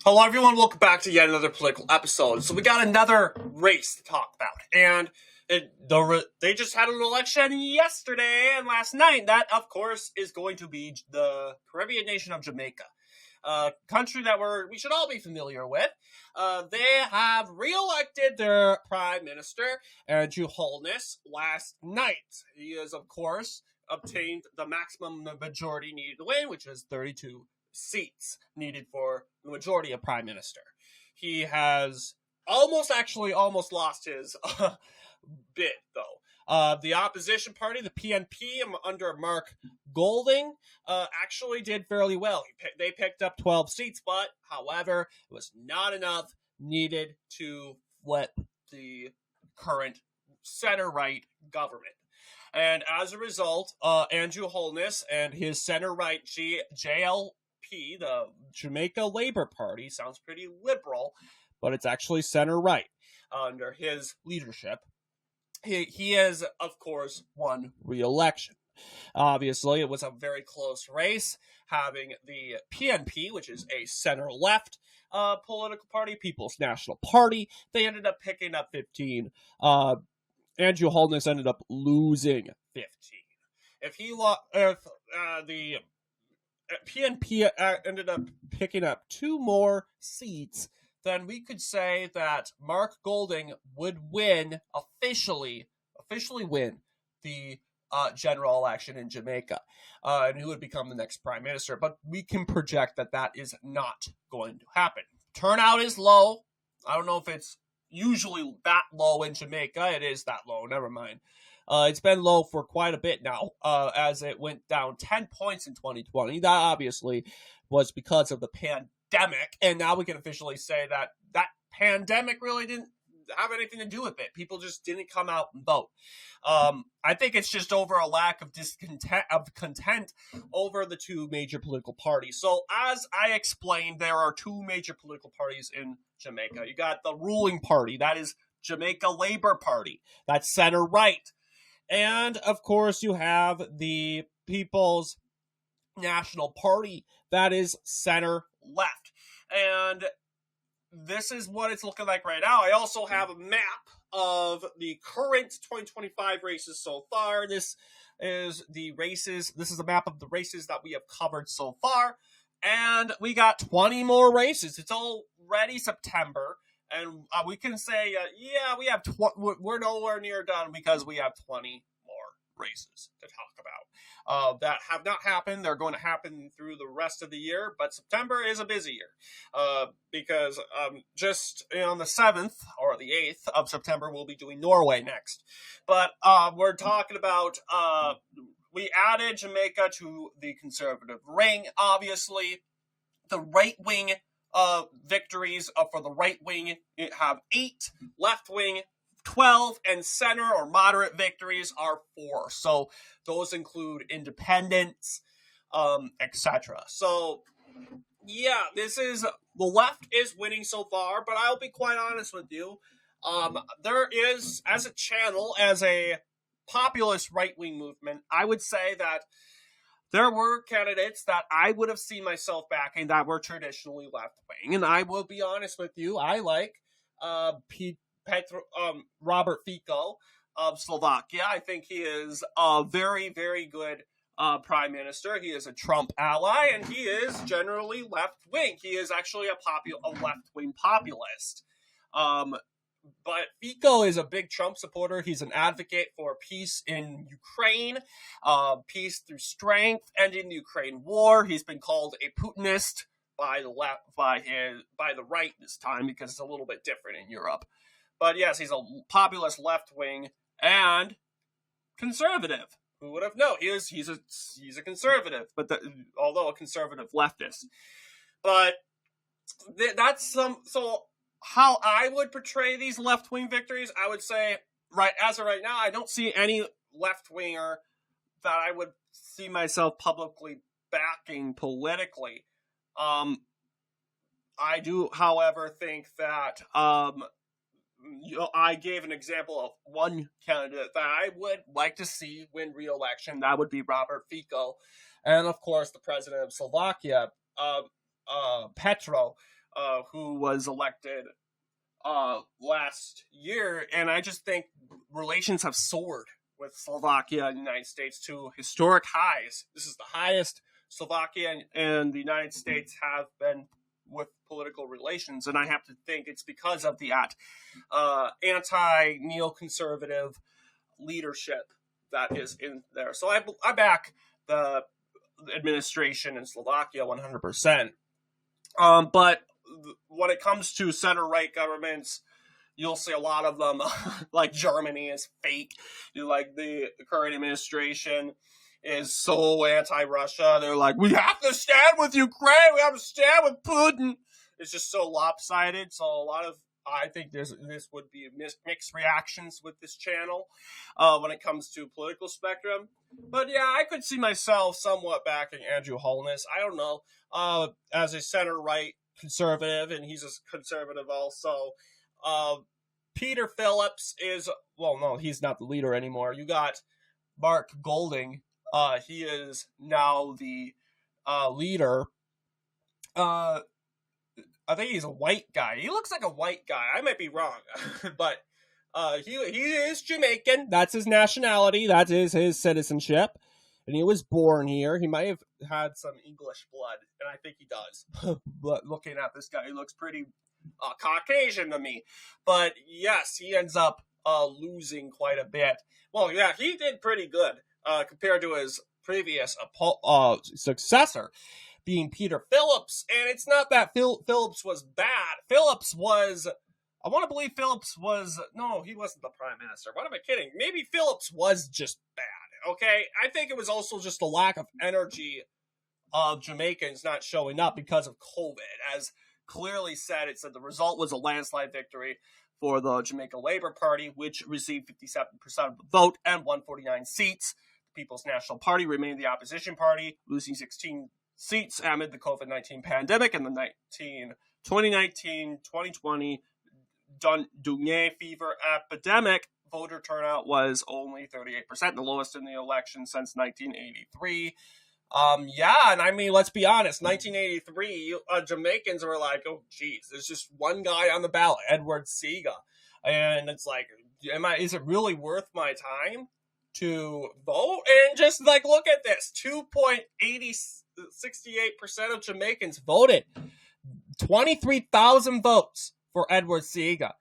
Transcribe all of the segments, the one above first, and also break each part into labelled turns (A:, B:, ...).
A: Hello, everyone. Welcome back to yet another political episode. So we got another race to talk about, and they just had an election yesterday and last night. That, of course, is going to be the Caribbean nation of Jamaica, a country that we should all be familiar with. They have reelected their prime minister, Andrew Holness, last night. He has, of course, obtained the maximum majority needed to win, which is 32 seats needed for the majority of prime minister. He has almost lost his bid, though. The opposition party, the PNP, under Mark Golding, actually did fairly well. They picked up 12 seats, but, however, it was not enough needed to flip the current center-right government. And as a result, Andrew Holness and his center-right JLP, the Jamaica Labour Party, sounds pretty liberal, but it's actually center-right under his leadership. He has, of course, won re-election. Obviously, it was a very close race, having the PNP, which is a center-left political party, People's National Party. They ended up picking up 15. Andrew Holness ended up losing 15. If the PNP ended up picking up 2 more seats, then we could say that Mark Golding would officially win the general election in Jamaica, and he would become the next prime minister. But we can project that is not going to happen. Turnout is low. I don't know if it's usually that low in Jamaica. It is that low. Never mind. It's been low for quite a bit now, as it went down 10 points in 2020. That obviously was because of the pandemic, and now we can officially say that pandemic really didn't have anything to do with it. People just didn't come out and vote. I think it's just over a lack of content over the 2 major political parties. So as I explained, there are 2 major political parties in Jamaica. You got the ruling party, that is Jamaica Labour Party, that's center-right. And, of course, you have the People's National Party, that is center-left. And this is what it's looking like right now. I also have a map of the current 2025 races so far. This is a map of the races that we have covered so far. And we got 20 more races. It's already September. And we can say, we're nowhere near done because we have 20 more races to talk about that have not happened. They're going to happen through the rest of the year, but September is a busy year because just on the 7th or the 8th of September, we'll be doing Norway next. But we're talking about we added Jamaica to the conservative ring, obviously. The right-wing victories for the right wing have 8, left wing 12, and center or moderate victories are 4. So those include independents, etc. So yeah, the left is winning so far, but I'll be quite honest with you. There is, as a populist right-wing movement, I would say that there were candidates that I would have seen myself backing that were traditionally left-wing. And I will be honest with you, I like Robert Fico of Slovakia. I think he is a very, very good prime minister. He is a Trump ally, and he is generally left-wing. He is actually a left-wing populist. But Fico is a big Trump supporter. He's an advocate for peace in Ukraine, peace through strength, ending the Ukraine war. He's been called a Putinist by the left, by the right this time, because it's a little bit different in Europe. But yes, he's a populist left wing and conservative. Who would have known? He's a conservative, but although a conservative leftist. But that's so. How I would portray these left-wing victories, I would say, as of right now, I don't see any left-winger that I would see myself publicly backing politically. I do, however, think that I gave an example of one candidate that I would like to see win re-election. That would be Robert Fico. And, of course, the president of Slovakia, Petro. who was elected last year, and I just think relations have soared with Slovakia and the United States to historic highs. This is the highest Slovakia and the United States have been with political relations, and I have to think it's because of the anti-neoconservative leadership that is in there. So I back the administration in Slovakia 100%. But when it comes to center-right governments, you'll see a lot of them, like Germany is fake. Like the current administration is so anti-Russia. They're like, we have to stand with Ukraine. We have to stand with Putin. It's just so lopsided. So I think this would be mixed reactions with this channel when it comes to political spectrum. But yeah, I could see myself somewhat backing Andrew Holness. I don't know, as a center-right conservative, and he's a conservative also. Peter Phillips is, well, no, he's not the leader anymore. You got Mark Golding. He is now the leader. I think he's a white guy. He looks like a white guy. I might be wrong, but he is Jamaican. That's his nationality. That is his citizenship. And he was born here. He might have had some English blood, and I think he does. But looking at this guy, he looks pretty Caucasian to me. But yes, he ends up losing quite a bit. Well, yeah, he did pretty good compared to his previous successor, being Peter Phillips. And it's not that Phillips was bad. I want to believe Phillips was, no, he wasn't the prime minister. What am I kidding? Maybe Phillips was just bad, okay? I think it was also just a lack of energy of Jamaicans not showing up because of COVID. As clearly said, it said the result was a landslide victory for the Jamaica Labour Party, which received 57% of the vote and 149 seats. The People's National Party remained the opposition party, losing 16 seats amid the COVID-19 pandemic and the 2019-2020 dengue fever epidemic. Voter turnout was only 38%, the lowest in the election since 1983. Yeah, and I mean, let's be honest, 1983, Jamaicans were like, oh, geez, there's just one guy on the ballot, Edward Seaga. And it's like, is it really worth my time to vote? And just like, look at this, 2.68% of Jamaicans voted. 23,000 votes for Edward Seaga.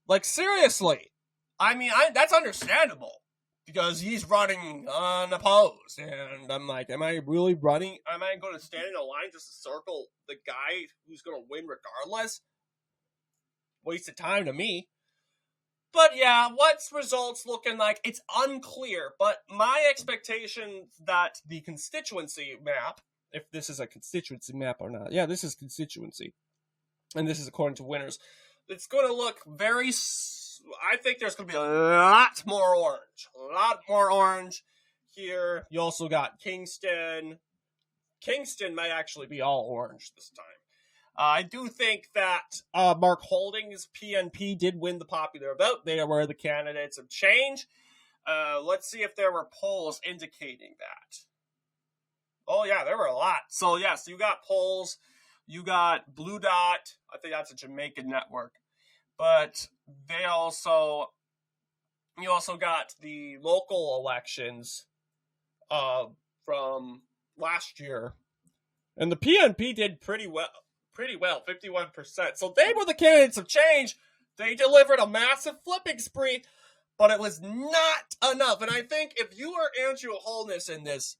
A: Like, seriously. I mean, that's understandable because he's running unopposed. And I'm like, am I really running? Am I going to stand in a line just to circle the guy who's going to win regardless? Waste of time to me. But yeah, what's results looking like? It's unclear. But my expectation that the constituency map, if this is a constituency map or not. Yeah, this is constituency. And this is according to winners. It's going to look very... I think there's going to be a lot more orange. A lot more orange here. You also got Kingston. Kingston may actually be all orange this time. I do think that Mark Holdings, PNP, did win the popular vote. They were the candidates of change. Let's see if there were polls indicating that. Oh, yeah, there were a lot. So, yes, you got polls. You got Blue Dot. I think that's a Jamaican network. But you also got the local elections from last year. And the PNP did pretty well, 51%. So they were the candidates of change. They delivered a massive flipping spree, but it was not enough. And I think if you are Andrew Holness in this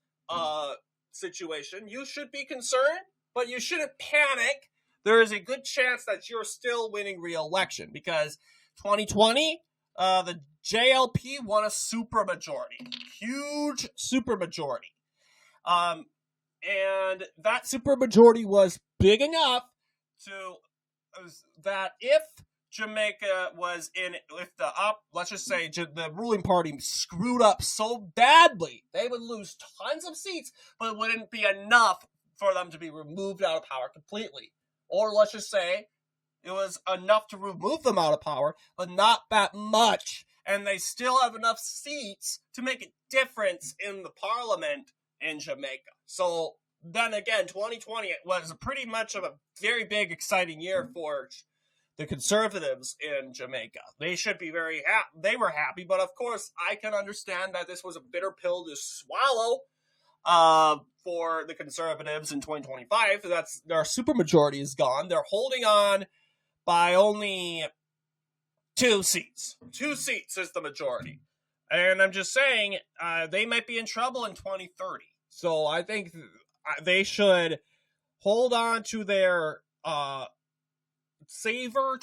A: situation, you should be concerned, but you shouldn't panic. There is a good chance that you're still winning re-election because 2020, the JLP won a supermajority. Huge supermajority. And that supermajority was big enough that if Jamaica was let's just say the ruling party screwed up so badly, they would lose tons of seats, but it wouldn't be enough for them to be removed out of power completely. Or let's just say it was enough to remove them out of power, but not that much. And they still have enough seats to make a difference in the parliament in Jamaica. So then again, 2020 was pretty much of a very big, exciting year for the Conservatives in Jamaica. They should be very happy. They were happy, but of course, I can understand that this was a bitter pill to swallow for the Conservatives in 2025. Their supermajority is gone. They're holding on by only 2 seats. 2 seats is the majority. And I'm just saying, they might be in trouble in 2030. So I think they should hold on to their savor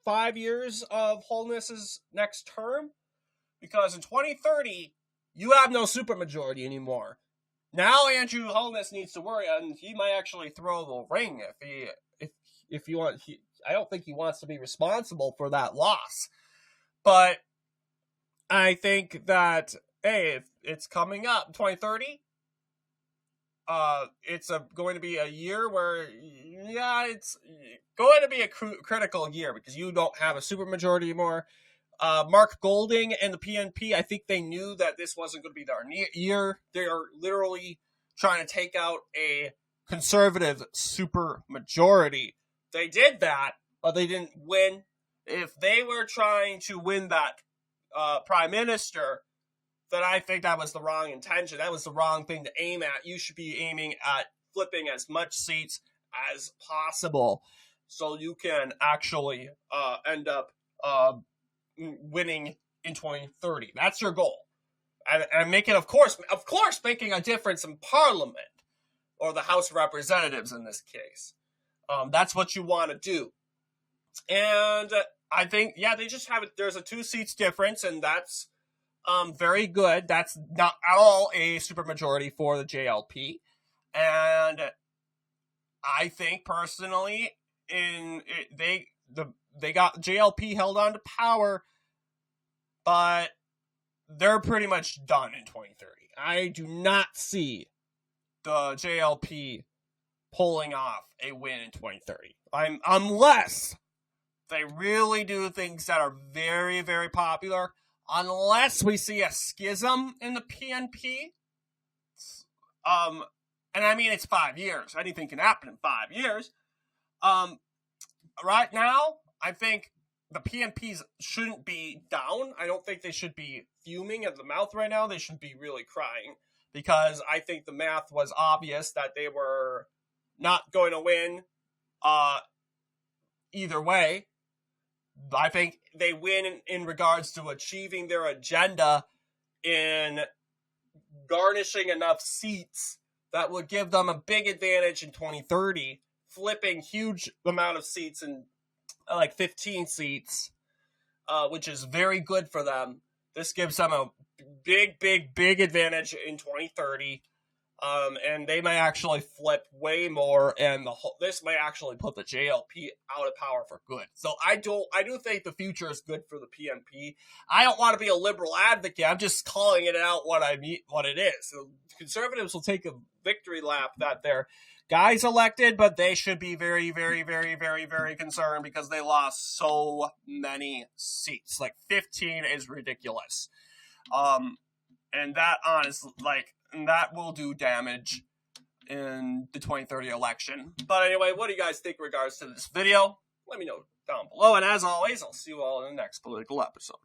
A: 5 years of Holness's next term, because in 2030 you have no supermajority anymore. Now Andrew Holness needs to worry, and he might actually throw the ring if he want. I don't think he wants to be responsible for that loss, but I think that, hey, if it's coming up in 2030, it's going to be a year where, it's going to be a critical year because you don't have a supermajority anymore. Mark Golding and the PNP, I think they knew that this wasn't going to be their year. They are literally trying to take out a conservative supermajority. They did that, but they didn't win. If they were trying to win that prime minister, then I think that was the wrong intention. That was the wrong thing to aim at. You should be aiming at flipping as much seats as possible so you can actually end up winning in 2030. That's your goal. And making, of course, making a difference in Parliament, or the House of Representatives in this case. That's what you want to do. And I think, they just have it. There's a 2 seats difference, and that's very good. That's not at all a supermajority for the JLP. And I think personally, they got JLP held on to power, but they're pretty much done in 2030. I do not see the JLP pulling off a win in 2030. Unless they really do things that are very, very popular, unless we see a schism in the PNP. And I mean, it's 5 years. Anything can happen in 5 years. Right now, I think the PNPs shouldn't be down. I don't think they should be fuming at the mouth right now. They should be really crying, because I think the math was obvious that they were not going to win either way. I think they win in regards to achieving their agenda in garnishing enough seats that would give them a big advantage in 2030, flipping huge amount of seats in like 15 seats, which is very good for them. This gives them a big advantage in 2030. And they may actually flip way more, and this may actually put the JLP out of power for good. So I do think the future is good for the PNP. I don't want to be a liberal advocate. I'm just calling it out what it is. So Conservatives will take a victory lap that their guys elected, but they should be very, very, very, very, very concerned because they lost so many seats. Like 15 is ridiculous. And that honestly, and that will do damage in the 2030 election. But anyway, what do you guys think in regards to this video? Let me know down below. And as always, I'll see you all in the next political episode.